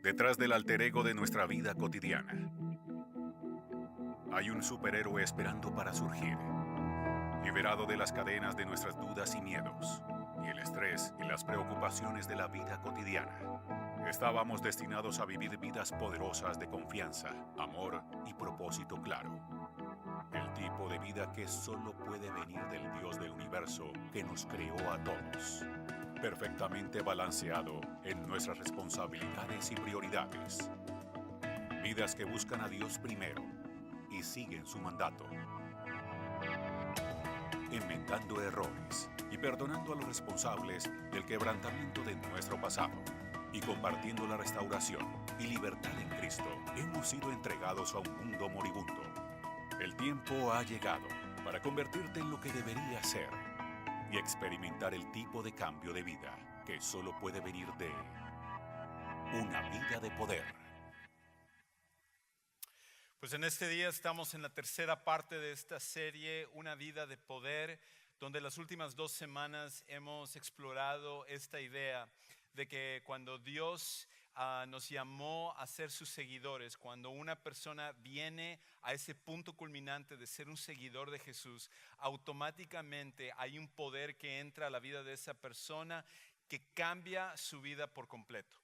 Detrás del alter ego de nuestra vida cotidiana, hay un superhéroe esperando para surgir, liberado de las cadenas de nuestras dudas y miedos, y el estrés y las preocupaciones de la vida cotidiana. Estábamos destinados a vivir vidas poderosas de confianza, amor y propósito claro. El tipo de vida que solo puede venir del Dios del universo que nos creó a todos. Perfectamente balanceado en nuestras responsabilidades y prioridades. Vidas que buscan a Dios primero y siguen su mandato. Enmendando errores y perdonando a los responsables del quebrantamiento de nuestro pasado. Y compartiendo la restauración y libertad en Cristo, hemos sido entregados a un mundo moribundo. El tiempo ha llegado para convertirte en lo que deberías ser y experimentar el tipo de cambio de vida que solo puede venir de una vida de poder. Pues en este día estamos en la tercera parte de esta serie, Una vida de poder, donde las últimas 2 semanas hemos explorado esta idea de que cuando Dios nos llamó a ser sus seguidores, cuando una persona viene a ese punto culminante de ser un seguidor de Jesús, automáticamente hay un poder que entra a la vida de esa persona que cambia su vida por completo.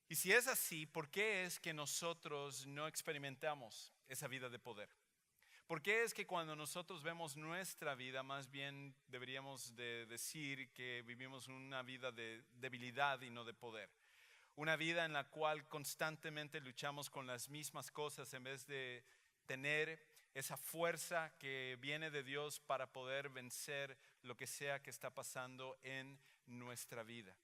Y si es así, ¿por qué es que nosotros no experimentamos esa vida de poder? ¿Por qué es que cuando nosotros vemos nuestra vida, más bien deberíamos de decir que vivimos una vida de debilidad y no de poder? Una vida en la cual constantemente luchamos con las mismas cosas en vez de tener esa fuerza que viene de Dios para poder vencer lo que sea que está pasando en nuestra vida.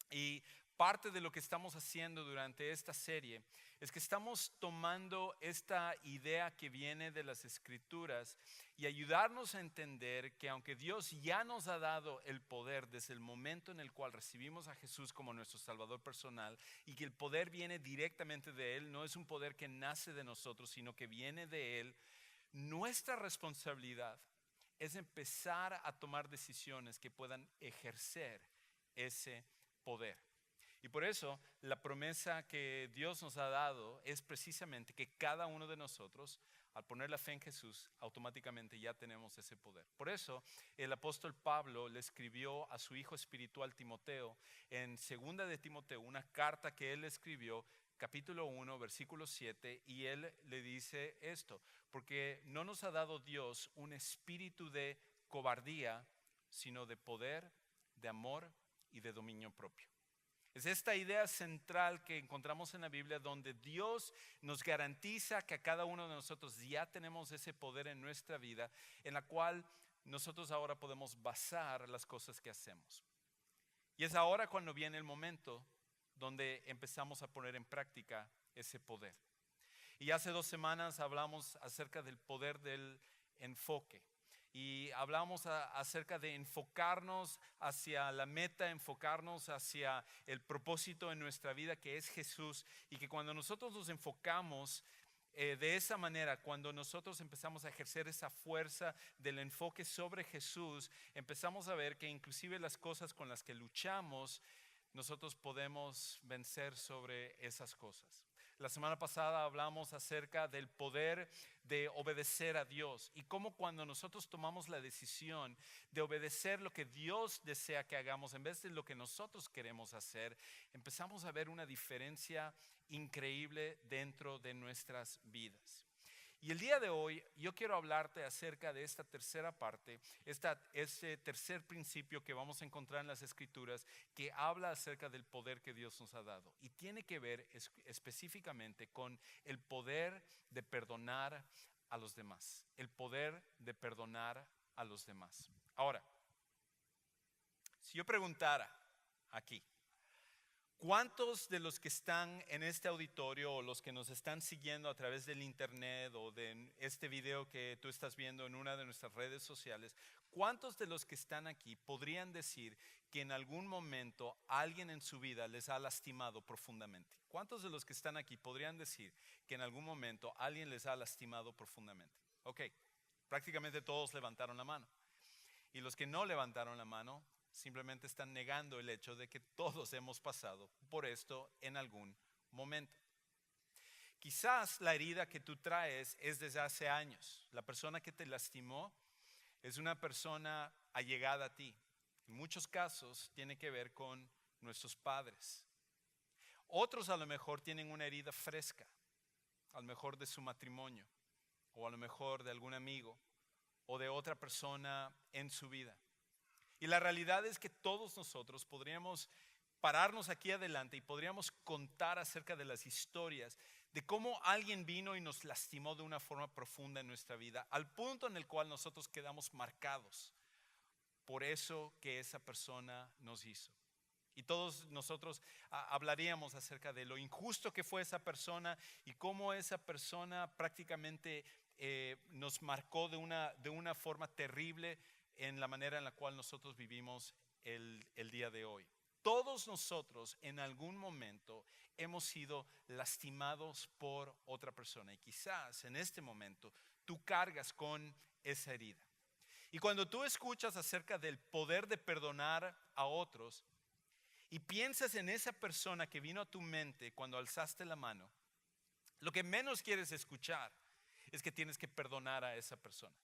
Y parte de lo que estamos haciendo durante esta serie es que estamos tomando esta idea que viene de las Escrituras y ayudarnos a entender que aunque Dios ya nos ha dado el poder desde el momento en el cual recibimos a Jesús como nuestro Salvador personal y que el poder viene directamente de Él, no es un poder que nace de nosotros, sino que viene de Él, nuestra responsabilidad es empezar a tomar decisiones que puedan ejercer ese poder. Y por eso la promesa que Dios nos ha dado es precisamente que cada uno de nosotros, al poner la fe en Jesús, automáticamente ya tenemos ese poder. Por eso el apóstol Pablo le escribió a su hijo espiritual Timoteo en 2 de Timoteo, una carta que él escribió, capítulo 1, versículo 7, y él le dice esto: porque no nos ha dado Dios un espíritu de cobardía, sino de poder, de amor y de dominio propio. Es esta idea central que encontramos en la Biblia donde Dios nos garantiza que a cada uno de nosotros ya tenemos ese poder en nuestra vida en la cual nosotros ahora podemos basar las cosas que hacemos. Y es ahora cuando viene el momento donde empezamos a poner en práctica ese poder. Y hace 2 semanas hablamos acerca del poder del enfoque. Y hablamos acerca de enfocarnos hacia la meta, enfocarnos hacia el propósito en nuestra vida que es Jesús. Y que cuando nosotros nos enfocamos de esa manera, cuando nosotros empezamos a ejercer esa fuerza del enfoque sobre Jesús, empezamos a ver que inclusive las cosas con las que luchamos, nosotros podemos vencer sobre esas cosas. La semana pasada hablamos acerca del poder de obedecer a Dios y cómo cuando nosotros tomamos la decisión de obedecer lo que Dios desea que hagamos en vez de lo que nosotros queremos hacer, empezamos a ver una diferencia increíble dentro de nuestras vidas. Y el día de hoy yo quiero hablarte acerca de esta tercera parte, ese tercer principio que vamos a encontrar en las Escrituras que habla acerca del poder que Dios nos ha dado. Y tiene que ver específicamente con el poder de perdonar a los demás. El poder de perdonar a los demás. Ahora, si yo preguntara aquí, ¿cuántos de los que están en este auditorio o los que nos están siguiendo a través del internet o de este video que tú estás viendo en una de nuestras redes sociales, cuántos de los que están aquí podrían decir que en algún momento alguien en su vida les ha lastimado profundamente? ¿Cuántos de los que están aquí podrían decir que en algún momento alguien les ha lastimado profundamente? Ok, prácticamente todos levantaron la mano. Y los que no levantaron la mano, simplemente están negando el hecho de que todos hemos pasado por esto en algún momento. Quizás la herida que tú traes es desde hace años. La persona que te lastimó es una persona allegada a ti. En muchos casos tiene que ver con nuestros padres. Otros a lo mejor tienen una herida fresca, a lo mejor de su matrimonio, o a lo mejor de algún amigo, o de otra persona en su vida. Y la realidad es que todos nosotros podríamos pararnos aquí adelante y podríamos contar acerca de las historias de cómo alguien vino y nos lastimó de una forma profunda en nuestra vida, al punto en el cual nosotros quedamos marcados por eso que esa persona nos hizo. Y todos nosotros hablaríamos acerca de lo injusto que fue esa persona y cómo esa persona prácticamente nos marcó de una forma terrible en la manera en la cual nosotros vivimos el día de hoy. Todos nosotros en algún momento hemos sido lastimados por otra persona y quizás en este momento tú cargas con esa herida. Y cuando tú escuchas acerca del poder de perdonar a otros y piensas en esa persona que vino a tu mente cuando alzaste la mano, lo que menos quieres escuchar es que tienes que perdonar a esa persona.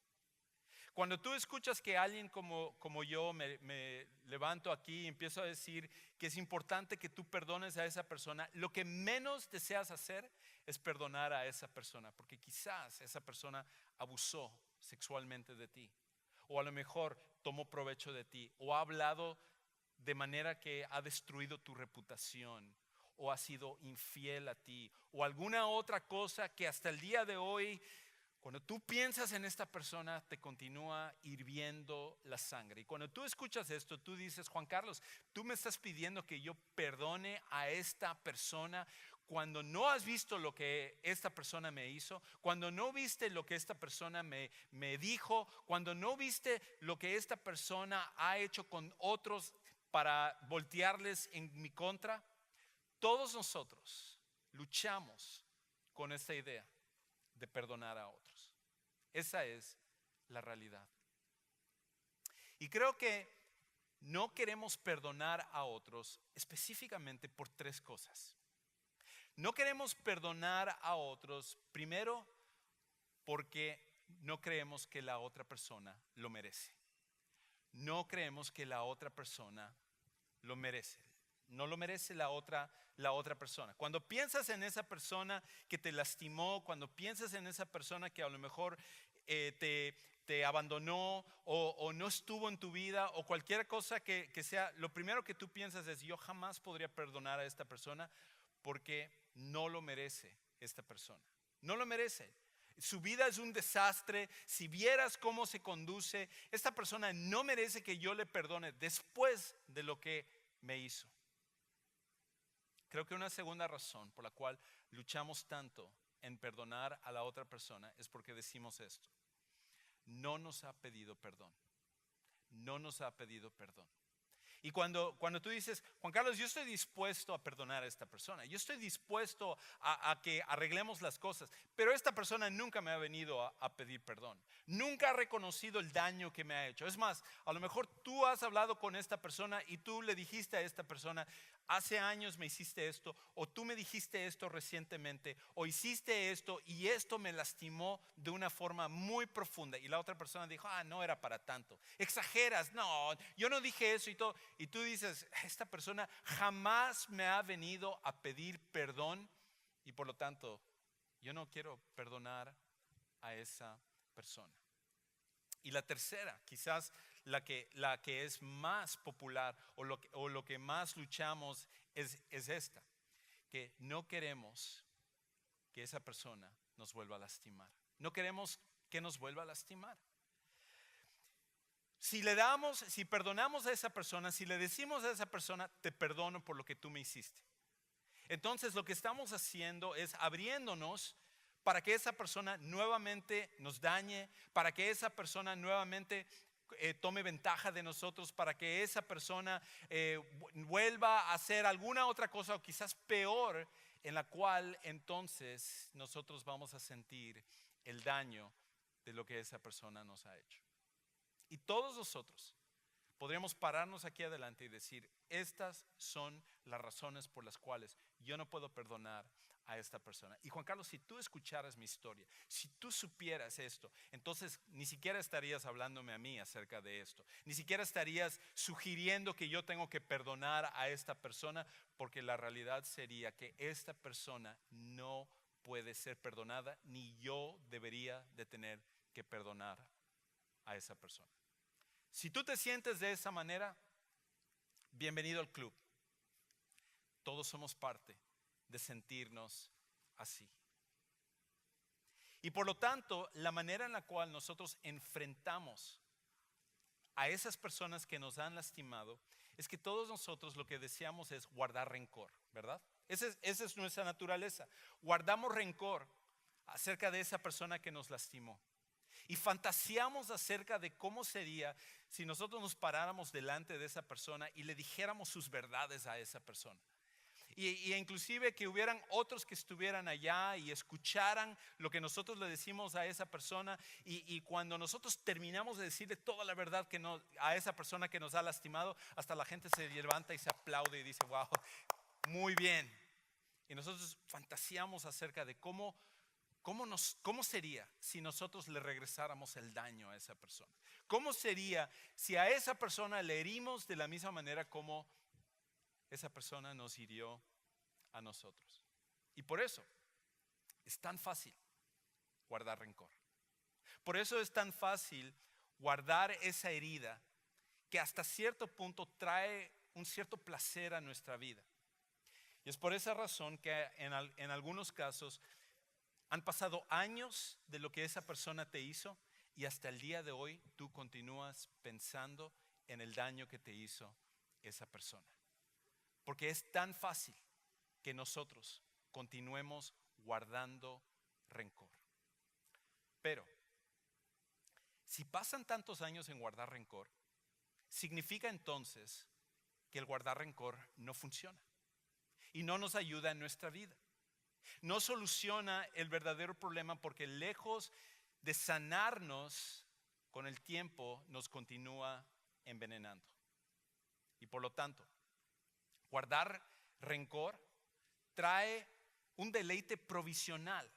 Cuando tú escuchas que alguien como yo me levanto aquí y empiezo a decir que es importante que tú perdones a esa persona, lo que menos deseas hacer es perdonar a esa persona, porque quizás esa persona abusó sexualmente de ti, o a lo mejor tomó provecho de ti, o ha hablado de manera que ha destruido tu reputación, o ha sido infiel a ti, o alguna otra cosa que hasta el día de hoy, cuando tú piensas en esta persona, te continúa hirviendo la sangre. Y cuando tú escuchas esto, tú dices: Juan Carlos, tú me estás pidiendo que yo perdone a esta persona cuando no has visto lo que esta persona me hizo, cuando no viste lo que esta persona me dijo, cuando no viste lo que esta persona ha hecho con otros para voltearles en mi contra. Todos nosotros luchamos con esta idea de perdonar a otros. Esa es la realidad. Y creo que no queremos perdonar a otros específicamente por tres cosas. No queremos perdonar a otros, primero, porque no creemos que la otra persona lo merece. No creemos que la otra persona lo merece. No lo merece la otra persona. Cuando piensas en esa persona que te lastimó, cuando piensas en esa persona que a lo mejor te abandonó o no estuvo en tu vida o cualquier cosa que sea, lo primero que tú piensas es: yo jamás podría perdonar a esta persona porque no lo merece esta persona. No lo merece. Su vida es un desastre. Si vieras cómo se conduce, esta persona no merece que yo le perdone después de lo que me hizo. Creo que una segunda razón por la cual luchamos tanto en perdonar a la otra persona es porque decimos esto: no nos ha pedido perdón. No nos ha pedido perdón. Y cuando tú dices: Juan Carlos, yo estoy dispuesto a perdonar a esta persona, yo estoy dispuesto a que arreglemos las cosas, pero esta persona nunca me ha venido a pedir perdón, nunca ha reconocido el daño que me ha hecho. Es más, a lo mejor tú has hablado con esta persona y tú le dijiste a esta persona: hace años me hiciste esto, o tú me dijiste esto recientemente, o hiciste esto y esto me lastimó de una forma muy profunda. Y la otra persona dijo: no era para tanto, exageras, no, yo no dije eso y todo. Y tú dices: esta persona jamás me ha venido a pedir perdón y por lo tanto yo no quiero perdonar a esa persona. Y la tercera, quizás la que es más popular o lo que más luchamos es esta: que no queremos que esa persona nos vuelva a lastimar. No queremos que nos vuelva a lastimar. Si perdonamos a esa persona, si le decimos a esa persona: te perdono por lo que tú me hiciste, entonces lo que estamos haciendo es abriéndonos para que esa persona nuevamente nos dañe, para que esa persona nuevamente tome ventaja de nosotros, para que esa persona vuelva a hacer alguna otra cosa o quizás peor, en la cual entonces nosotros vamos a sentir el daño de lo que esa persona nos ha hecho. Y todos nosotros podríamos pararnos aquí adelante y decir, estas son las razones por las cuales yo no puedo perdonar a esta persona. Y Juan Carlos, si tú escucharas mi historia, si tú supieras esto, entonces ni siquiera estarías hablándome a mí acerca de esto, ni siquiera estarías sugiriendo que yo tengo que perdonar a esta persona, porque la realidad sería que esta persona no puede ser perdonada, ni yo debería de tener que perdonar a esa persona. Si tú te sientes de esa manera, bienvenido al club. Todos somos parte de sentirnos así. Y por lo tanto, la manera en la cual nosotros enfrentamos a esas personas que nos han lastimado es que todos nosotros lo que deseamos es guardar rencor, ¿verdad? Esa es nuestra naturaleza. Guardamos rencor acerca de esa persona que nos lastimó. Y fantaseamos acerca de cómo sería si nosotros nos paráramos delante de esa persona y le dijéramos sus verdades a esa persona. Y inclusive que hubieran otros que estuvieran allá y escucharan lo que nosotros le decimos a esa persona, y cuando nosotros terminamos de decirle toda la verdad a esa persona que nos ha lastimado, hasta la gente se levanta y se aplaude y dice, wow, muy bien. Y nosotros fantaseamos acerca de cómo sería si nosotros le regresáramos el daño a esa persona. ¿Cómo sería si a esa persona le herimos de la misma manera como esa persona nos hirió a nosotros? Y por eso es tan fácil guardar rencor. Por eso es tan fácil guardar esa herida que hasta cierto punto trae un cierto placer a nuestra vida. Y es por esa razón que en algunos casos han pasado años de lo que esa persona te hizo y hasta el día de hoy tú continúas pensando en el daño que te hizo esa persona. Porque es tan fácil que nosotros continuemos guardando rencor. Pero si pasan tantos años en guardar rencor, significa entonces que el guardar rencor no funciona y no nos ayuda en nuestra vida. No soluciona el verdadero problema, porque lejos de sanarnos con el tiempo nos continúa envenenando. Y por lo tanto, guardar rencor trae un deleite provisional,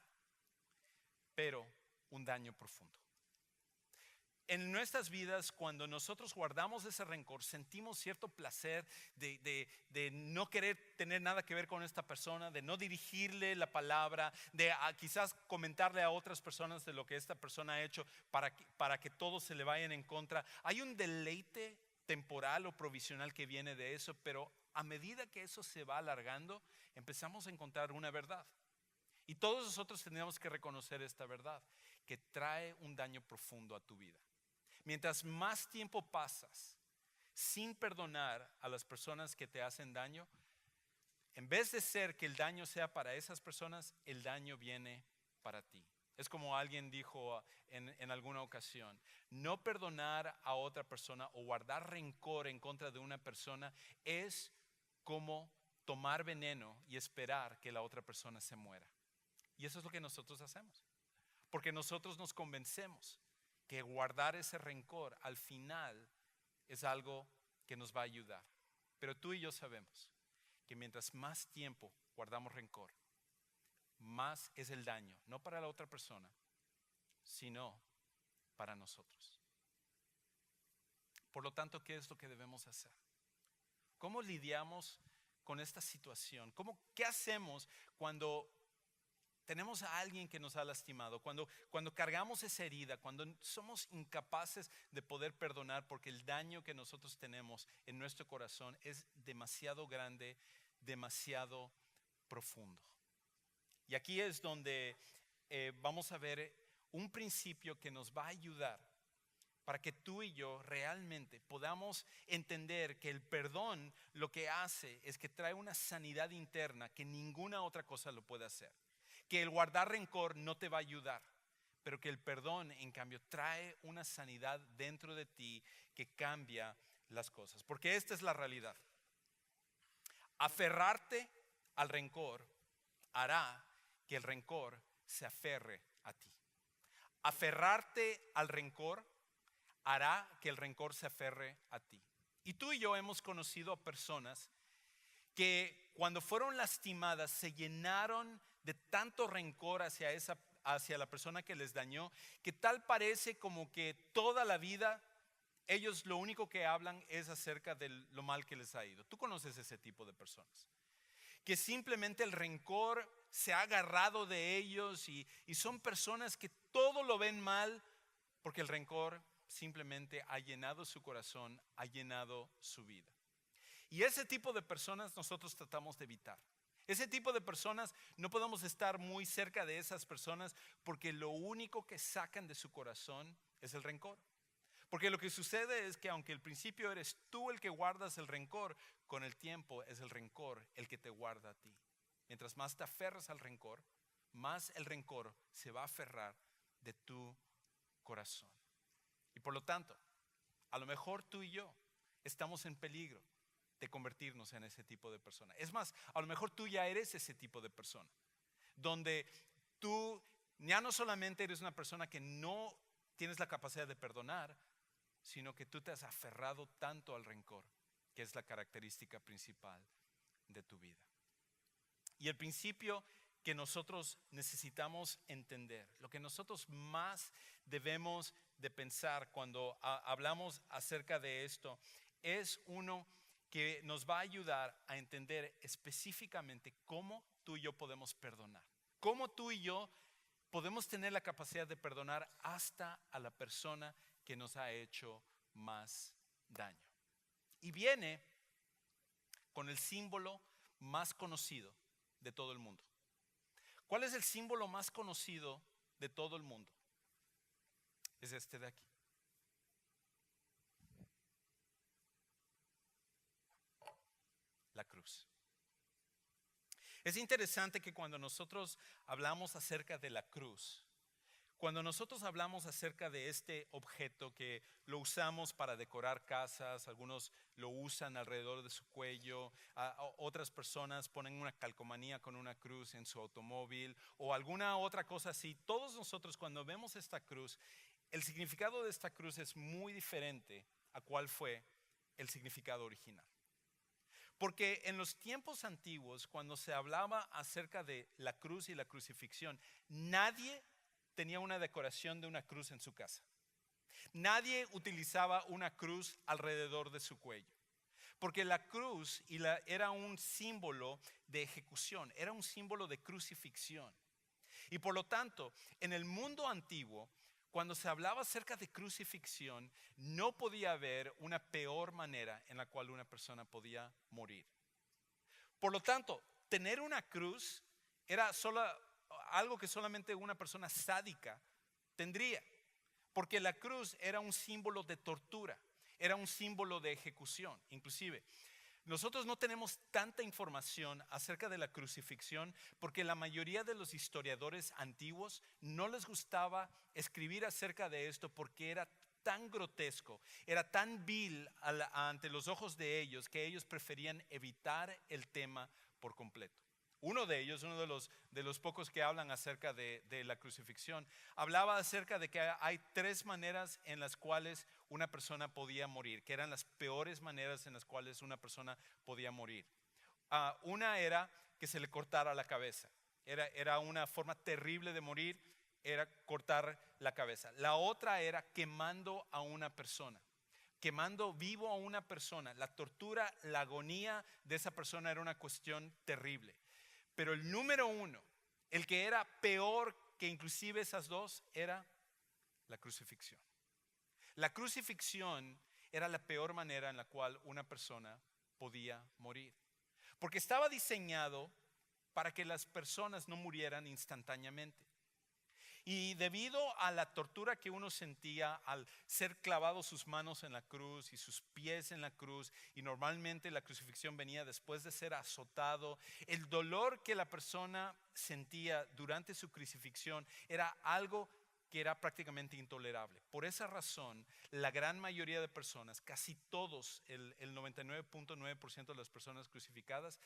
pero un daño profundo. En nuestras vidas, cuando nosotros guardamos ese rencor, sentimos cierto placer de no querer tener nada que ver con esta persona, de no dirigirle la palabra, de quizás comentarle a otras personas de lo que esta persona ha hecho para que todos se le vayan en contra. Hay un deleite temporal o provisional que viene de eso, pero a medida que eso se va alargando, empezamos a encontrar una verdad. Y todos nosotros tenemos que reconocer esta verdad, que trae un daño profundo a tu vida. Mientras más tiempo pasas sin perdonar a las personas que te hacen daño, en vez de ser que el daño sea para esas personas, el daño viene para ti. Es como alguien dijo en alguna ocasión, no perdonar a otra persona o guardar rencor en contra de una persona es como tomar veneno y esperar que la otra persona se muera. Y eso es lo que nosotros hacemos, porque nosotros nos convencemos que guardar ese rencor al final es algo que nos va a ayudar. Pero tú y yo sabemos que mientras más tiempo guardamos rencor, más es el daño, no para la otra persona, sino para nosotros. Por lo tanto, ¿qué es lo que debemos hacer? ¿Cómo lidiamos con esta situación? ¿Qué hacemos cuando tenemos a alguien que nos ha lastimado, cuando cargamos esa herida, cuando somos incapaces de poder perdonar porque el daño que nosotros tenemos en nuestro corazón es demasiado grande, demasiado profundo? Y aquí es donde vamos a ver un principio que nos va a ayudar para que tú y yo realmente podamos entender que el perdón lo que hace es que trae una sanidad interna que ninguna otra cosa lo puede hacer. Que el guardar rencor no te va a ayudar, pero que el perdón, en cambio, trae una sanidad dentro de ti que cambia las cosas. Porque esta es la realidad. Aferrarte al rencor hará que el rencor se aferre a ti. Aferrarte al rencor hará que el rencor se aferre a ti. Y tú y yo hemos conocido a personas que cuando fueron lastimadas se llenaron de tanto rencor hacia la persona que les dañó, que tal parece como que toda la vida ellos lo único que hablan es acerca de lo mal que les ha ido. Tú conoces ese tipo de personas, que simplemente el rencor se ha agarrado de ellos y son personas que todo lo ven mal porque el rencor simplemente ha llenado su corazón, ha llenado su vida. Y ese tipo de personas nosotros tratamos de evitar. Ese tipo de personas no podemos estar muy cerca de esas personas porque lo único que sacan de su corazón es el rencor. Porque lo que sucede es que aunque al principio eres tú el que guardas el rencor, con el tiempo es el rencor el que te guarda a ti. Mientras más te aferras al rencor, más el rencor se va a aferrar de tu corazón. Y por lo tanto, a lo mejor tú y yo estamos en peligro de convertirnos en ese tipo de persona. Es más, a lo mejor tú ya eres ese tipo de persona, donde tú ya no solamente eres una persona que no tienes la capacidad de perdonar, sino que tú te has aferrado tanto al rencor, que es la característica principal de tu vida. Y el principio que nosotros necesitamos entender, lo que nosotros más debemos de pensar cuando hablamos acerca de esto, es uno que nos va a ayudar a entender específicamente cómo tú y yo podemos perdonar. Cómo tú y yo podemos tener la capacidad de perdonar hasta a la persona que nos ha hecho más daño. Y viene con el símbolo más conocido de todo el mundo. ¿Cuál es el símbolo más conocido de todo el mundo? Es este de aquí. La cruz. Es interesante que cuando nosotros hablamos acerca de la cruz, cuando nosotros hablamos acerca de este objeto que lo usamos para decorar casas, algunos lo usan alrededor de su cuello, otras personas ponen una calcomanía con una cruz en su automóvil o alguna otra cosa así, todos nosotros cuando vemos esta cruz, el significado de esta cruz es muy diferente a cuál fue el significado original. Porque en los tiempos antiguos, cuando se hablaba acerca de la cruz y la crucifixión, nadie tenía una decoración de una cruz en su casa. Nadie utilizaba una cruz alrededor de su cuello. Porque la cruz era un símbolo de ejecución, era un símbolo de crucifixión. Y por lo tanto, en el mundo antiguo, cuando se hablaba acerca de crucifixión, no podía haber una peor manera en la cual una persona podía morir. Por lo tanto, tener una cruz era algo que solamente una persona sádica tendría, porque la cruz era un símbolo de tortura, era un símbolo de ejecución. Inclusive, nosotros no tenemos tanta información acerca de la crucifixión porque la mayoría de los historiadores antiguos no les gustaba escribir acerca de esto porque era tan grotesco, era tan vil ante los ojos de ellos que ellos preferían evitar el tema por completo. Uno de ellos, uno de los pocos que hablan acerca de la crucifixión, hablaba acerca de que hay tres maneras en las cuales una persona podía morir, que eran las peores maneras en las cuales una persona podía morir. Una era que se le cortara la cabeza, era una forma terrible de morir, era cortar la cabeza. La otra era quemando a una persona. Quemando vivo a una persona, la tortura, la agonía de esa persona era una cuestión terrible. Pero el número uno, el que era peor que inclusive esas dos, era la crucifixión. La crucifixión era la peor manera en la cual una persona podía morir. Porque estaba diseñado para que las personas no murieran instantáneamente. Y debido a la tortura que uno sentía al ser clavado sus manos en la cruz y sus pies en la cruz, y normalmente la crucifixión venía después de ser azotado, el dolor que la persona sentía durante su crucifixión era algo que era prácticamente intolerable. Por esa razón, la gran mayoría de personas, casi todos, el 99.9% de las personas crucificadas,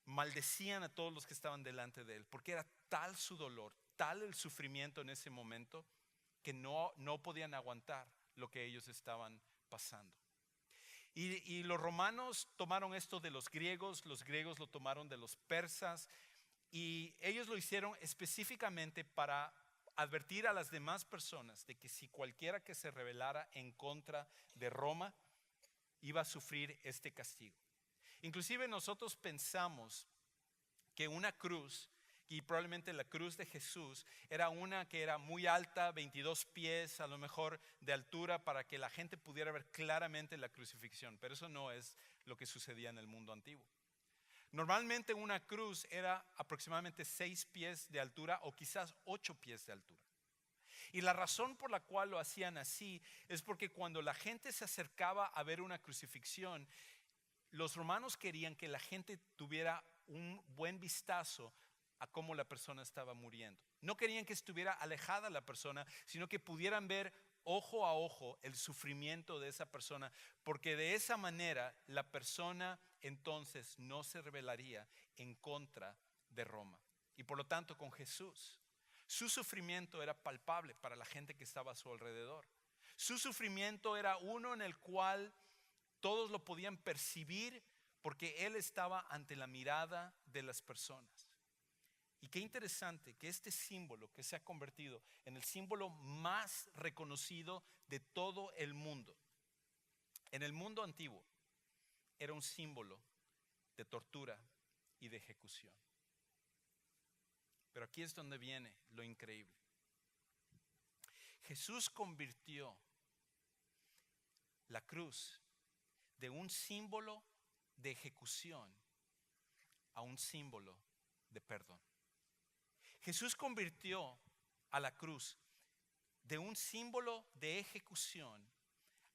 maldecían a todos los que estaban delante de él, porque era tal su dolor, tal el sufrimiento en ese momento, que no podían aguantar lo que ellos estaban pasando. Y los romanos tomaron esto de los griegos lo tomaron de los persas, y ellos lo hicieron específicamente para advertir a las demás personas de que si cualquiera que se rebelara en contra de Roma iba a sufrir este castigo. Inclusive nosotros pensamos que una cruz, y probablemente la cruz de Jesús, era una que era muy alta, 22 pies a lo mejor de altura, para que la gente pudiera ver claramente la crucifixión. Pero eso no es lo que sucedía en el mundo antiguo. Normalmente una cruz era aproximadamente 6 pies de altura o quizás 8 pies de altura. Y la razón por la cual lo hacían así es porque cuando la gente se acercaba a ver una crucifixión, los romanos querían que la gente tuviera un buen vistazo a cómo la persona estaba muriendo. No querían que estuviera alejada la persona, sino que pudieran ver ojo a ojo el sufrimiento de esa persona, porque de esa manera la persona entonces no se rebelaría en contra de Roma. Y por lo tanto, con Jesús, su sufrimiento era palpable para la gente que estaba a su alrededor. Su sufrimiento era uno en el cual todos lo podían percibir, porque Él estaba ante la mirada de las personas. Y qué interesante que este símbolo, que se ha convertido en el símbolo más reconocido de todo el mundo, en el mundo antiguo, era un símbolo de tortura y de ejecución. Pero aquí es donde viene lo increíble. Jesús convirtió la cruz de un símbolo de ejecución a un símbolo de perdón. Jesús convirtió a la cruz de un símbolo de ejecución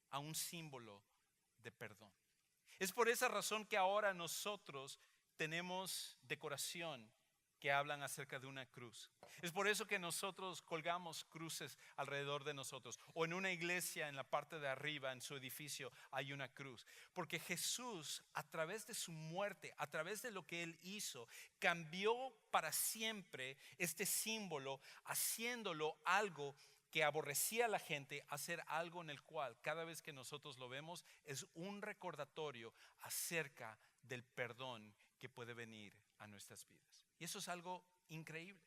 a un símbolo de perdón. Es por esa razón que ahora nosotros tenemos decoración que hablan acerca de una cruz. Es por eso que nosotros colgamos cruces alrededor de nosotros. O en una iglesia, en la parte de arriba, en su edificio, hay una cruz. Porque Jesús, a través de su muerte, a través de lo que Él hizo, cambió para siempre este símbolo, haciéndolo algo que aborrecía a la gente, hacer algo en el cual cada vez que nosotros lo vemos es un recordatorio acerca del perdón que puede venir a nuestras vidas. Y eso es algo increíble.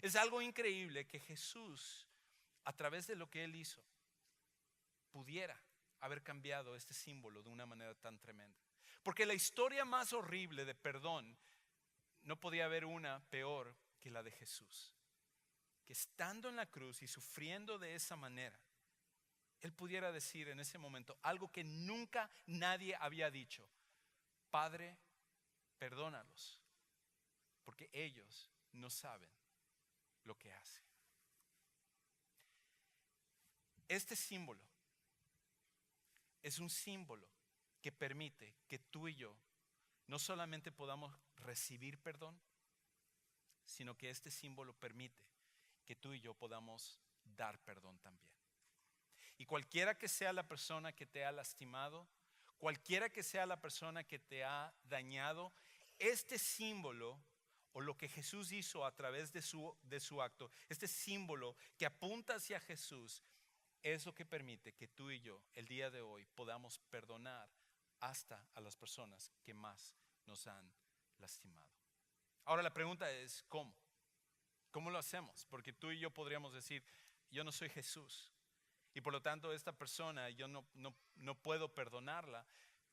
Es algo increíble que Jesús, a través de lo que Él hizo, pudiera haber cambiado este símbolo de una manera tan tremenda. Porque la historia más horrible de perdón, no podía haber una peor que la de Jesús. Que estando en la cruz y sufriendo de esa manera, Él pudiera decir en ese momento algo que nunca nadie había dicho: Padre, perdónalos, porque ellos no saben lo que hacen. Este símbolo es un símbolo que permite que tú y yo no solamente podamos recibir perdón, sino que este símbolo permite que tú y yo podamos dar perdón también. Y cualquiera que sea la persona que te ha lastimado, cualquiera que sea la persona que te ha dañado, este símbolo, o lo que Jesús hizo a través de su acto, este símbolo que apunta hacia Jesús, es lo que permite que tú y yo el día de hoy podamos perdonar hasta a las personas que más nos han lastimado. Ahora la pregunta es, ¿cómo? ¿Cómo lo hacemos? Porque tú y yo podríamos decir: yo no soy Jesús, y por lo tanto esta persona yo no puedo perdonarla,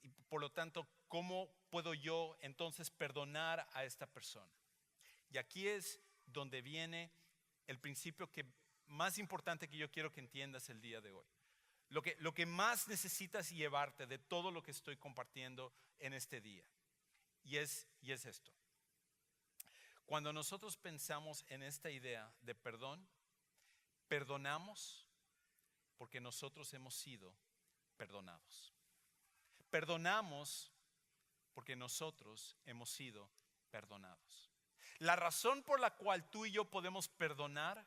y por lo tanto, ¿cómo puedo yo entonces perdonar a esta persona? Y aquí es donde viene el principio más importante que yo quiero que entiendas el día de hoy. Lo que más necesitas llevarte de todo lo que estoy compartiendo en este día. Y es esto. Cuando nosotros pensamos en esta idea de perdón, perdonamos porque nosotros hemos sido perdonados. Perdonamos porque nosotros hemos sido perdonados. La razón por la cual tú y yo podemos perdonar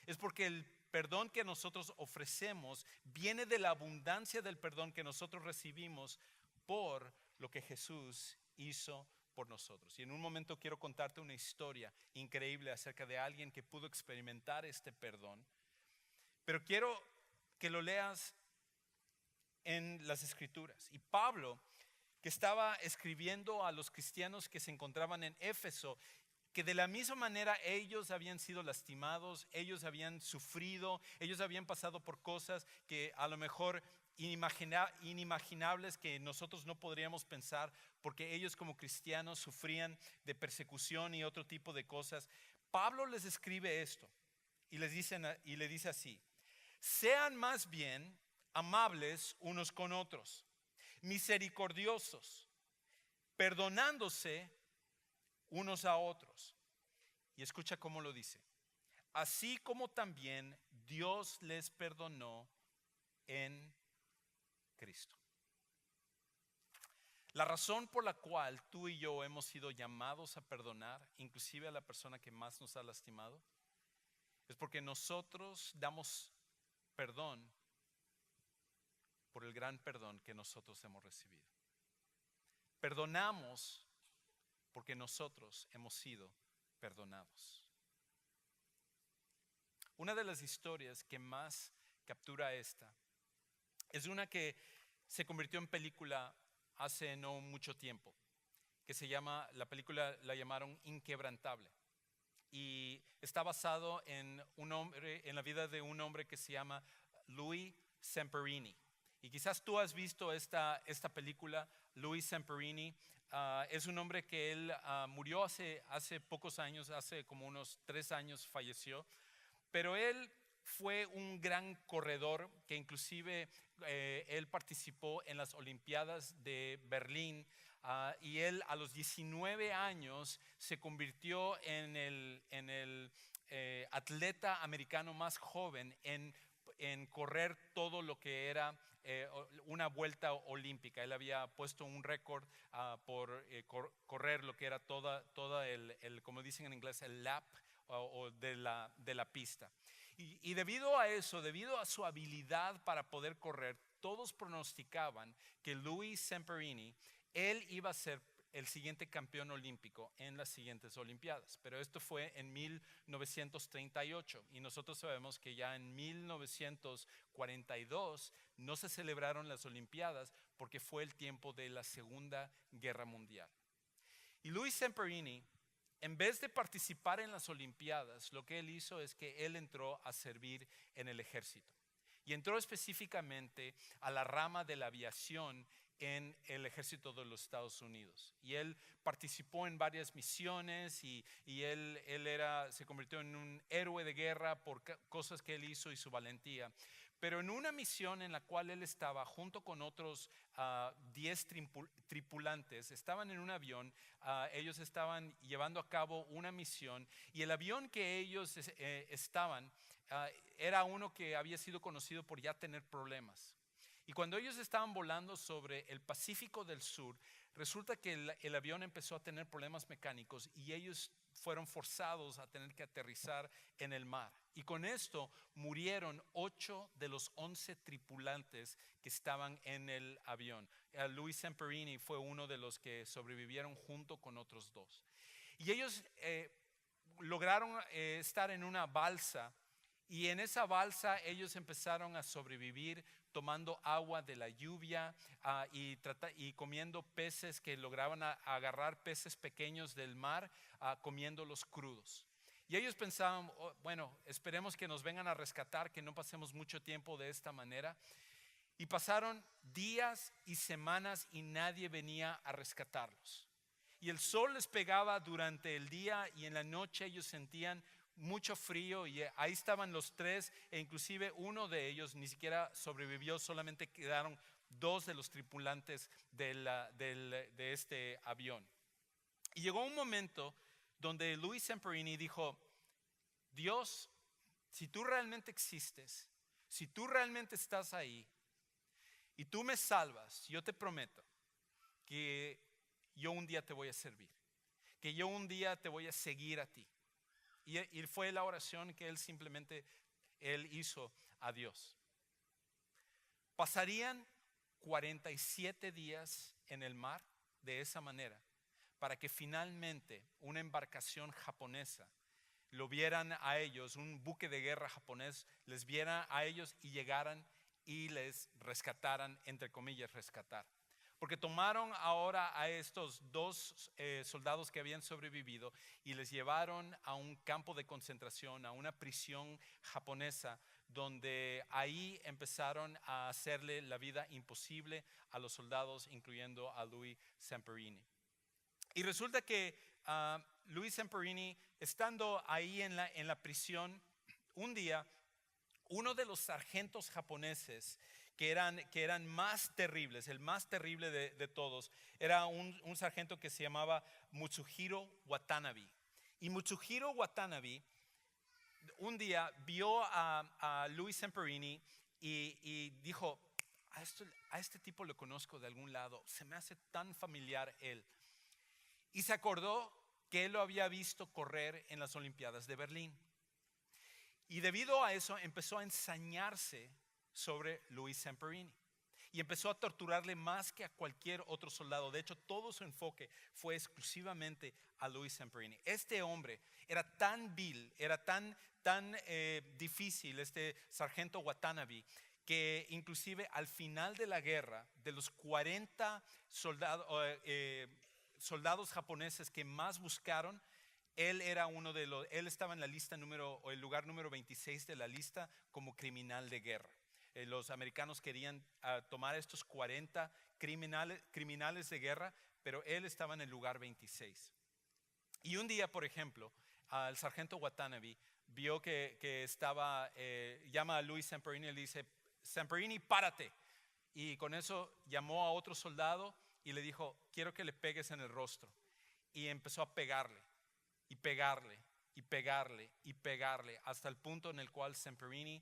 es porque el perdón que nosotros ofrecemos viene de la abundancia del perdón que nosotros recibimos por lo que Jesús hizo por nosotros. Y en un momento quiero contarte una historia increíble acerca de alguien que pudo experimentar este perdón. Pero quiero que lo leas en las Escrituras. Y Pablo, que estaba escribiendo a los cristianos que se encontraban en Éfeso, que de la misma manera ellos habían sido lastimados, ellos habían sufrido, ellos habían pasado por cosas que a lo mejor inimaginables que nosotros no podríamos pensar, porque ellos como cristianos sufrían de persecución y otro tipo de cosas. Pablo les escribe esto y le dice así: sean más bien amables unos con otros, misericordiosos, perdonándose unos a otros. Y escucha cómo lo dice: así como también Dios les perdonó en Cristo. La razón por la cual tú y yo hemos sido llamados a perdonar, inclusive a la persona que más nos ha lastimado, es porque nosotros damos perdón por el gran perdón que nosotros hemos recibido. Perdonamos porque nosotros hemos sido perdonados. Una de las historias que más captura esta es una que se convirtió en película hace no mucho tiempo, que se llama, la película la llamaron Inquebrantable, y está basado en la vida de un hombre que se llama Louis Zamperini. Y quizás tú has visto esta película. Louis Zamperini es un hombre que él murió hace pocos años, hace como unos 3 años falleció, pero él fue un gran corredor que inclusive él participó en las Olimpiadas de Berlín, y él a los 19 años se convirtió en el atleta americano más joven en correr todo lo que era una vuelta olímpica. Él había puesto un récord por correr lo que era toda el, como dicen en inglés, el lap o de la pista. Y debido a eso, debido a su habilidad para poder correr, todos pronosticaban que Louis Zamperini, él iba a ser el siguiente campeón olímpico en las siguientes Olimpiadas. Pero esto fue en 1938 y nosotros sabemos que ya en 1942 no se celebraron las Olimpiadas porque fue el tiempo de la Segunda Guerra Mundial. Y Louis Zamperini, en vez de participar en las Olimpiadas, lo que él hizo es que él entró a servir en el ejército. Y entró específicamente a la rama de la aviación en el ejército de los Estados Unidos. Y él participó en varias misiones y él se convirtió en un héroe de guerra por cosas que él hizo y su valentía. Pero en una misión en la cual él estaba junto con otros 10 tripulantes, estaban en un avión, ellos estaban llevando a cabo una misión, y el avión que ellos estaban era uno que había sido conocido por ya tener problemas. Y cuando ellos estaban volando sobre el Pacífico del Sur, resulta que el avión empezó a tener problemas mecánicos y ellos fueron forzados a tener que aterrizar en el mar. Y con esto murieron 8 de los 11 tripulantes que estaban en el avión. Louis Zamperini fue uno de los que sobrevivieron junto con otros 2. Y ellos lograron estar en una balsa, y en esa balsa ellos empezaron a sobrevivir tomando agua de la lluvia y comiendo peces que lograban agarrar peces pequeños del mar, comiéndolos crudos. Y ellos pensaban, bueno, esperemos que nos vengan a rescatar, que no pasemos mucho tiempo de esta manera. Y pasaron días y semanas y nadie venía a rescatarlos. Y el sol les pegaba durante el día y en la noche ellos sentían mucho frío, y ahí estaban los 3, e inclusive uno de ellos ni siquiera sobrevivió, solamente quedaron 2 de los tripulantes de este avión. Y llegó un momento donde Louis Zamperini dijo: Dios, si tú realmente existes, si tú realmente estás ahí y tú me salvas, yo te prometo que yo un día te voy a servir, que yo un día te voy a seguir a ti. Y fue la oración que él hizo a Dios. Pasarían 47 días en el mar de esa manera para que finalmente una embarcación japonesa lo vieran a ellos, un buque de guerra japonés les viera a ellos y llegaran y les rescataran, entre comillas, rescatar. Porque tomaron ahora a estos dos soldados que habían sobrevivido y les llevaron a un campo de concentración, a una prisión japonesa, donde ahí empezaron a hacerle la vida imposible a los soldados, incluyendo a Louis Zamperini. Y resulta que Louis Zamperini, estando ahí en la prisión, un día, uno de los sargentos japoneses que eran más terribles, el más terrible de todos, era un sargento que se llamaba Mutsuhiro Watanabe. Y Mutsuhiro Watanabe un día vio a Louis Zamperini y dijo, a este tipo lo conozco de algún lado, se me hace tan familiar él. Y se acordó que él lo había visto correr en las Olimpiadas de Berlín. Y debido a eso empezó a ensañarse sobre Louis Zamperini y empezó a torturarle más que a cualquier otro soldado. De hecho, todo su enfoque fue exclusivamente a Louis Zamperini. Este hombre era tan vil, era tan difícil, este sargento Watanabe, que inclusive al final de la guerra, de los 40 soldados japoneses que más buscaron, él estaba en la lista o el lugar número 26 de la lista como criminal de guerra. Los americanos querían tomar a estos 40 criminales de guerra, pero él estaba en el lugar 26. Y un día, por ejemplo, el sargento Watanabe vio que llama a Louis Zamperini y le dice, Zamperini, párate. Y con eso llamó a otro soldado y le dijo, quiero que le pegues en el rostro. Y empezó a pegarle, y pegarle, y pegarle, y pegarle, hasta el punto en el cual Zamperini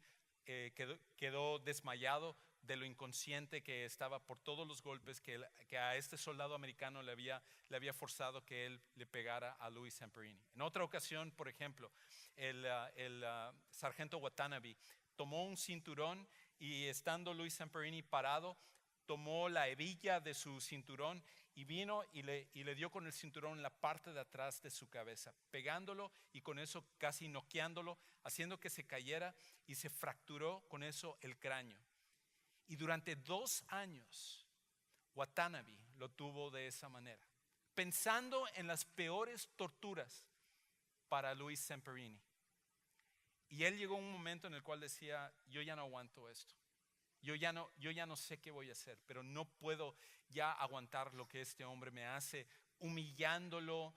quedó desmayado de lo inconsciente que estaba por todos los golpes que a este soldado americano le había forzado que él le pegara a Louis Zamperini. En otra ocasión, por ejemplo, el sargento Watanabe tomó un cinturón y estando Louis Zamperini parado, tomó la hebilla de su cinturón y vino y le dio con el cinturón en la parte de atrás de su cabeza, pegándolo y con eso casi noqueándolo, haciendo que se cayera y se fracturó con eso el cráneo. Y durante 2 años Watanabe lo tuvo de esa manera, pensando en las peores torturas para Louis Zamperini. Y él llegó a un momento en el cual decía, yo ya no aguanto esto. Yo ya no sé qué voy a hacer, pero no puedo ya aguantar lo que este hombre me hace, humillándolo,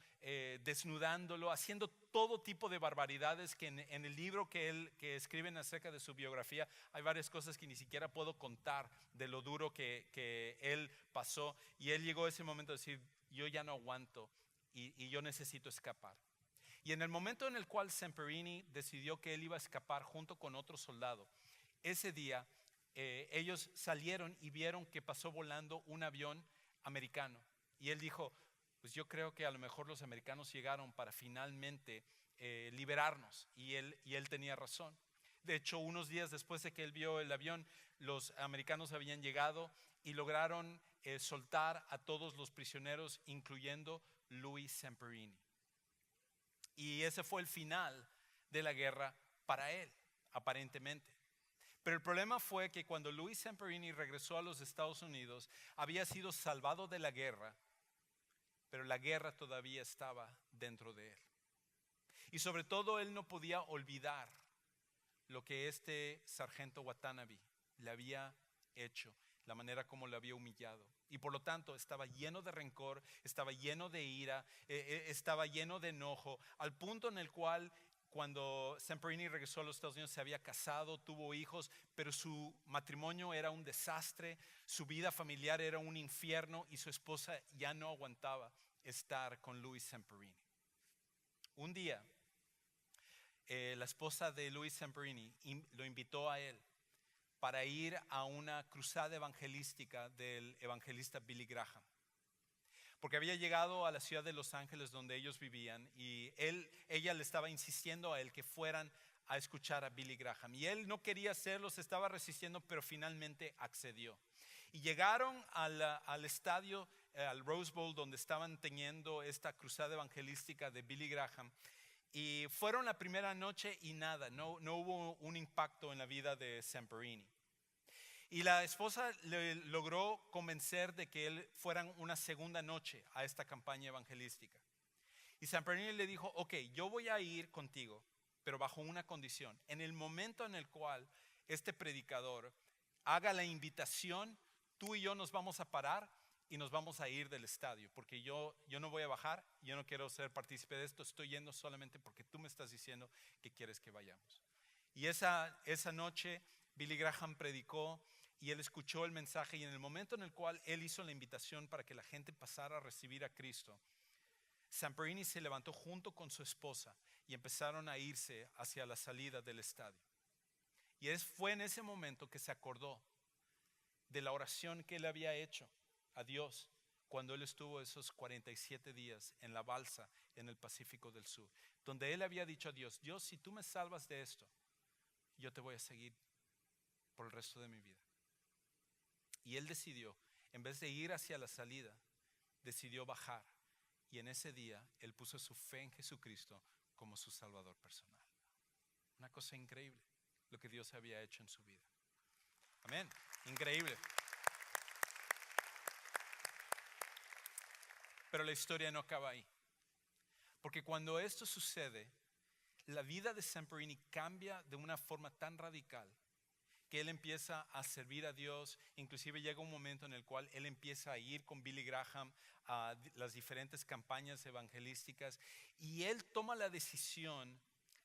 desnudándolo, haciendo todo tipo de barbaridades que en el libro que escriben acerca de su biografía hay varias cosas que ni siquiera puedo contar de lo duro que él pasó. Y él llegó a ese momento de decir, yo ya no aguanto y yo necesito escapar. Y en el momento en el cual Zamperini decidió que él iba a escapar junto con otro soldado, ese día ellos salieron y vieron que pasó volando un avión americano. Y él dijo, pues yo creo que a lo mejor los americanos llegaron para finalmente liberarnos. Y él tenía razón. De hecho, unos días después de que él vio el avión, los americanos habían llegado y lograron soltar a todos los prisioneros, incluyendo Louis Zamperini. Y ese fue el final de la guerra para él, aparentemente. Pero el problema fue que cuando Louis Zamperini regresó a los Estados Unidos, había sido salvado de la guerra, pero la guerra todavía estaba dentro de él. Y sobre todo él no podía olvidar lo que este sargento Watanabe le había hecho, la manera como le había humillado. Y por lo tanto estaba lleno de rencor, estaba lleno de ira, estaba lleno de enojo, al punto en el cual cuando Zamperini regresó a los Estados Unidos se había casado, tuvo hijos, pero su matrimonio era un desastre, su vida familiar era un infierno y su esposa ya no aguantaba estar con Louis Zamperini. Un día, la esposa de Louis Zamperini lo invitó a él para ir a una cruzada evangelística del evangelista Billy Graham. Porque había llegado a la ciudad de Los Ángeles donde ellos vivían y ella le estaba insistiendo a él que fueran a escuchar a Billy Graham. Y él no quería hacerlo, se estaba resistiendo, pero finalmente accedió. Y llegaron al estadio, al Rose Bowl, donde estaban teniendo esta cruzada evangelística de Billy Graham. Y fueron la primera noche y nada, no hubo un impacto en la vida de Zamperini. Y la esposa le logró convencer de que él fueran una segunda noche a esta campaña evangelística. Y Zamperini le dijo, ok, yo voy a ir contigo, pero bajo una condición. En el momento en el cual este predicador haga la invitación, tú y yo nos vamos a parar y nos vamos a ir del estadio, porque yo no voy a bajar, yo no quiero ser partícipe de esto, estoy yendo solamente porque tú me estás diciendo que quieres que vayamos. Y esa noche Billy Graham predicó y él escuchó el mensaje, y en el momento en el cual él hizo la invitación para que la gente pasara a recibir a Cristo, Zamperini se levantó junto con su esposa y empezaron a irse hacia la salida del estadio. Y fue en ese momento que se acordó de la oración que él había hecho a Dios cuando él estuvo esos 47 días en la balsa en el Pacífico del Sur, donde él había dicho a Dios, Dios, si tú me salvas de esto, yo te voy a seguir por el resto de mi vida. Y él decidió, en vez de ir hacia la salida, decidió bajar. Y en ese día él puso su fe en Jesucristo como su Salvador personal. Una cosa increíble lo que Dios había hecho en su vida. Amén, increíble. Pero la historia no acaba ahí. Porque cuando esto sucede, la vida de Zamperini cambia de una forma tan radical que él empieza a servir a Dios. Inclusive llega un momento en el cual él empieza a ir con Billy Graham a las diferentes campañas evangelísticas, y él toma la decisión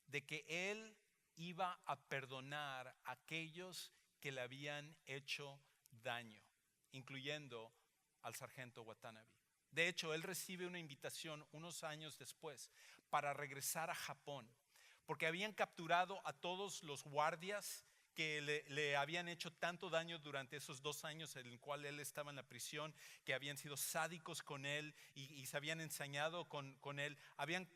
de que él iba a perdonar a aquellos que le habían hecho daño, incluyendo al sargento Watanabe. De hecho, él recibe una invitación unos años después para regresar a Japón, porque habían capturado a todos los guardias que le habían hecho tanto daño durante esos 2 años en el cual él estaba en la prisión, que habían sido sádicos con él y se habían ensañado con él.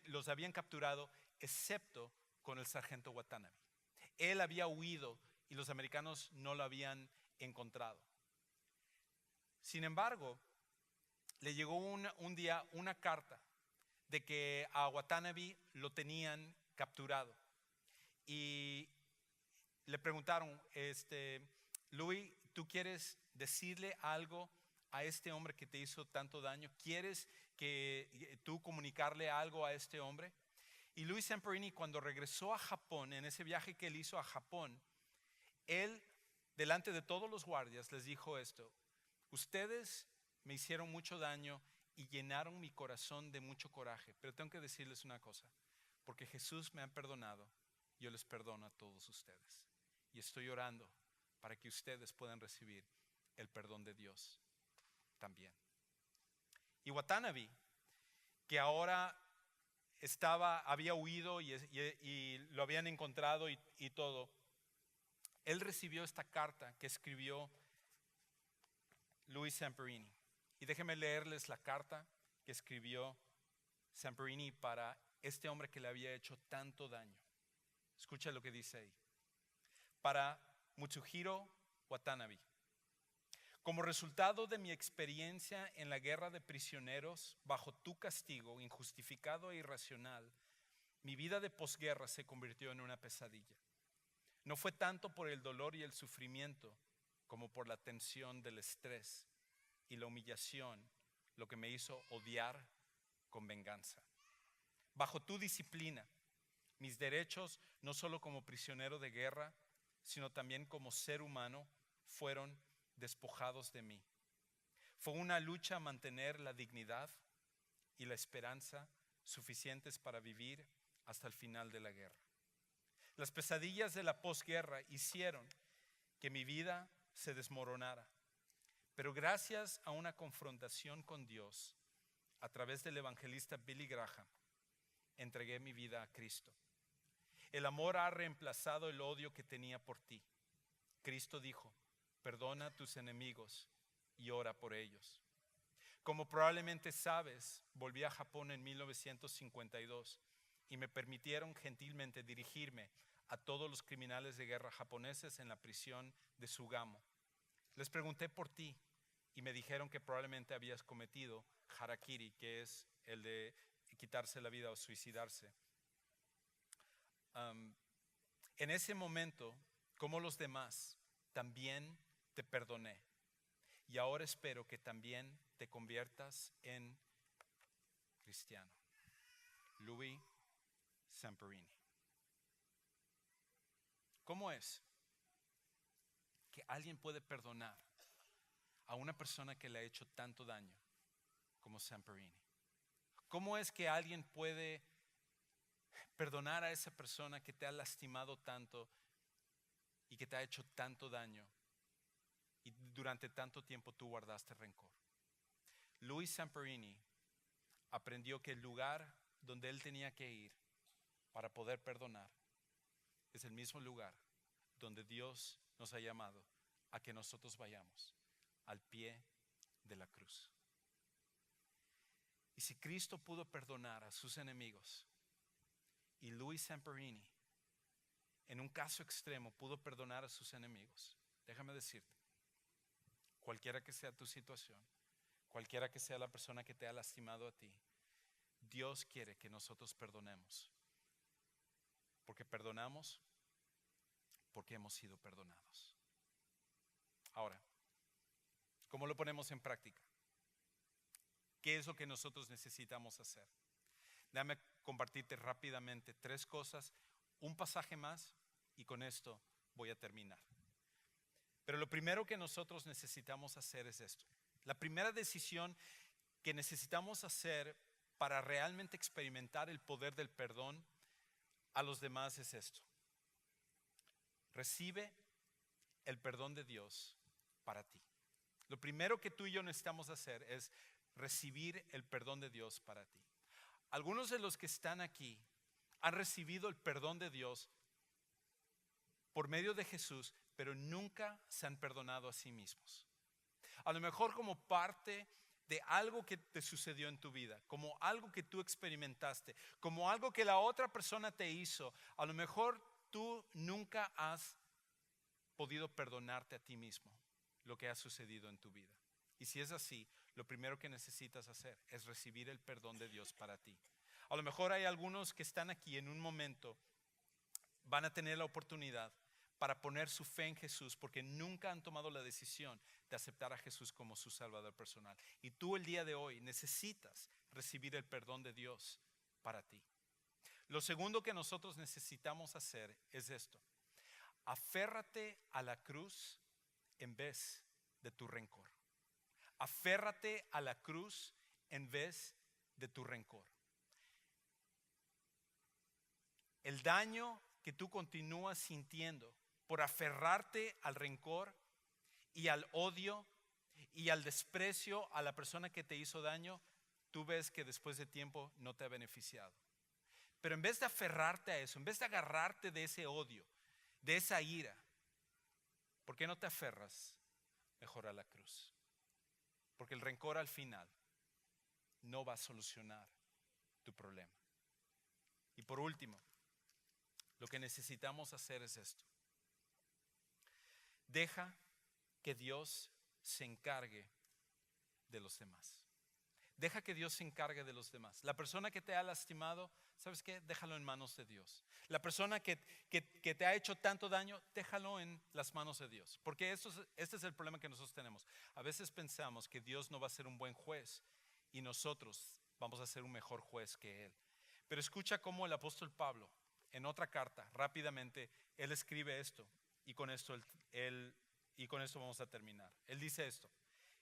Los habían capturado, excepto con el sargento Watanabe. Él había huido y los americanos no lo habían encontrado. Sin embargo, le llegó un día una carta de que a Watanabe lo tenían capturado. Y le preguntaron, Louis, ¿tú quieres decirle algo a este hombre que te hizo tanto daño? ¿Quieres que tú comunicarle algo a este hombre? Y Louis Zamperini, cuando regresó a Japón, en ese viaje que él hizo a Japón, él, delante de todos los guardias, les dijo esto: ustedes me hicieron mucho daño y llenaron mi corazón de mucho coraje, pero tengo que decirles una cosa, porque Jesús me ha perdonado, yo les perdono a todos ustedes. Y estoy orando para que ustedes puedan recibir el perdón de Dios también. Y Watanabe, que ahora había huido y lo habían encontrado y todo, él recibió esta carta que escribió Louis Zamperini. Y déjenme leerles la carta que escribió Zamperini para este hombre que le había hecho tanto daño. Escucha lo que dice ahí. Para Mutsuhiro Watanabe: como resultado de mi experiencia en la guerra de prisioneros bajo tu castigo injustificado e irracional, mi vida de posguerra se convirtió en una pesadilla. No fue tanto por el dolor y el sufrimiento como por la tensión del estrés y la humillación lo que me hizo odiar con venganza. Bajo tu disciplina, mis derechos, no solo como prisionero de guerra, sino también como ser humano, fueron despojados de mí. Fue una lucha a mantener la dignidad y la esperanza suficientes para vivir hasta el final de la guerra. Las pesadillas de la posguerra hicieron que mi vida se desmoronara, pero gracias a una confrontación con Dios, a través del evangelista Billy Graham, entregué mi vida a Cristo. El amor ha reemplazado el odio que tenía por ti. Cristo dijo: perdona a tus enemigos y ora por ellos. Como probablemente sabes, volví a Japón en 1952 y me permitieron gentilmente dirigirme a todos los criminales de guerra japoneses en la prisión de Sugamo. Les pregunté por ti y me dijeron que probablemente habías cometido harakiri, que es el de quitarse la vida o suicidarse. En ese momento, como los demás, también te perdoné. Y ahora espero que también te conviertas en cristiano. Louis Zamperini. ¿Cómo es que alguien puede perdonar a una persona que le ha hecho tanto daño como Zamperini? ¿Cómo es que alguien puede perdonar a esa persona que te ha lastimado tanto y que te ha hecho tanto daño y durante tanto tiempo tú guardaste rencor? Louis Zamperini aprendió que el lugar donde él tenía que ir para poder perdonar es el mismo lugar donde Dios nos ha llamado a que nosotros vayamos, al pie de la cruz. Y si Cristo pudo perdonar a sus enemigos y Louis Zamperini en un caso extremo pudo perdonar a sus enemigos, déjame decirte, cualquiera que sea tu situación, cualquiera que sea la persona que te ha lastimado a ti, Dios quiere que nosotros perdonemos. Porque perdonamos porque hemos sido perdonados. Ahora, ¿cómo lo ponemos en práctica? ¿Qué es lo que nosotros necesitamos hacer? Déjame compartirte rápidamente 3 cosas, un pasaje más y con esto voy a terminar. Pero lo primero que nosotros necesitamos hacer es esto. La primera decisión que necesitamos hacer para realmente experimentar el poder del perdón a los demás es esto. Recibe el perdón de Dios para ti. Lo primero que tú y yo necesitamos hacer es recibir el perdón de Dios para ti. Algunos de los que están aquí han recibido el perdón de Dios por medio de Jesús, pero nunca se han perdonado a sí mismos. A lo mejor como parte de algo que te sucedió en tu vida, como algo que tú experimentaste, como algo que la otra persona te hizo. A lo mejor tú nunca has podido perdonarte a ti mismo lo que ha sucedido en tu vida. Y si es así, lo primero que necesitas hacer es recibir el perdón de Dios para ti. A lo mejor hay algunos que están aquí en un momento, van a tener la oportunidad para poner su fe en Jesús porque nunca han tomado la decisión de aceptar a Jesús como su Salvador personal. Y tú el día de hoy necesitas recibir el perdón de Dios para ti. Lo segundo que nosotros necesitamos hacer es esto. Aférrate a la cruz en vez de tu rencor. Aférrate a la cruz en vez de tu rencor. El daño que tú continúas sintiendo por aferrarte al rencor y al odio y al desprecio a la persona que te hizo daño, tú ves que después de tiempo no te ha beneficiado. Pero en vez de aferrarte a eso, en vez de agarrarte de ese odio, de esa ira, ¿por qué no te aferras mejor a la cruz? Porque el rencor al final no va a solucionar tu problema. Y por último, lo que necesitamos hacer es esto. Deja que Dios se encargue de los demás. Deja que Dios se encargue de los demás. La persona que te ha lastimado, ¿sabes qué? Déjalo en manos de Dios. La persona que te ha hecho tanto daño, déjalo en las manos de Dios. Porque este es el problema que nosotros tenemos. A veces pensamos que Dios no va a ser un buen juez y nosotros vamos a ser un mejor juez que Él. Pero escucha cómo el apóstol Pablo, en otra carta, rápidamente, él escribe esto y con esto vamos a terminar. Él dice esto,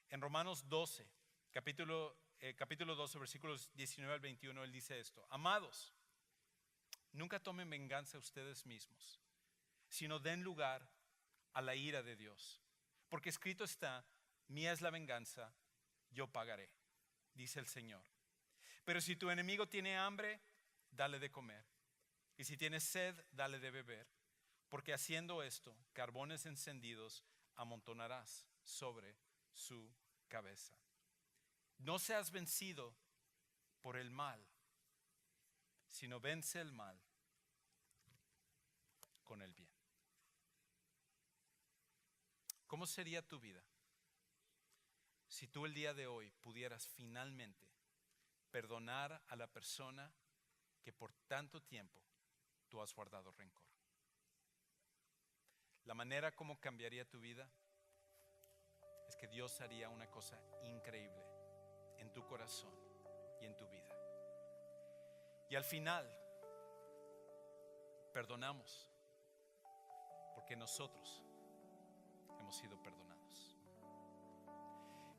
en Romanos 12, capítulo 12, versículos 19 al 21, él dice esto. Amados, nunca tomen venganza ustedes mismos, sino den lugar a la ira de Dios. Porque escrito está, mía es la venganza, yo pagaré, dice el Señor. Pero si tu enemigo tiene hambre, dale de comer. Y si tienes sed, dale de beber, porque haciendo esto, carbones encendidos amontonarás sobre su cabeza. No seas vencido por el mal, sino vence el mal con el bien. ¿Cómo sería tu vida si tú el día de hoy pudieras finalmente perdonar a la persona que por tanto tiempo tú has guardado rencor? La manera como cambiaría tu vida es que Dios haría una cosa increíble en tu corazón y en tu vida. Y al final, perdonamos porque nosotros hemos sido perdonados.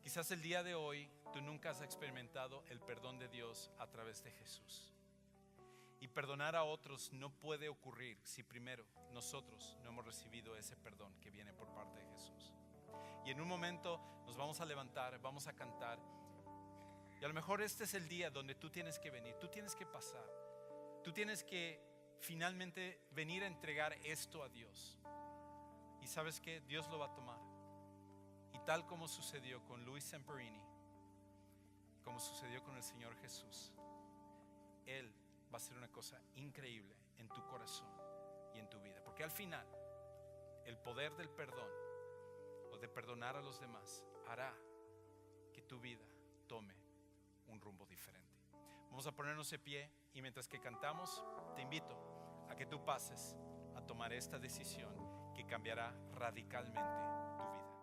Quizás el día de hoy tú nunca has experimentado el perdón de Dios a través de Jesús. Y perdonar a otros no puede ocurrir si primero nosotros no hemos recibido ese perdón que viene por parte de Jesús. Y en un momento nos vamos a levantar, vamos a cantar. Y a lo mejor este es el día donde tú tienes que venir, tú tienes que pasar. Tú tienes que finalmente venir a entregar esto a Dios. Y ¿sabes qué? Dios lo va a tomar. Y tal como sucedió con Louis Zamperini, como sucedió con el Señor Jesús, Él va a hacer una cosa increíble en tu corazón y en tu vida. Porque al final, el poder del perdón o de perdonar a los demás hará que tu vida tome un rumbo diferente. Vamos a ponernos de pie y mientras que cantamos, te invito a que tú pases a tomar esta decisión que cambiará radicalmente tu vida.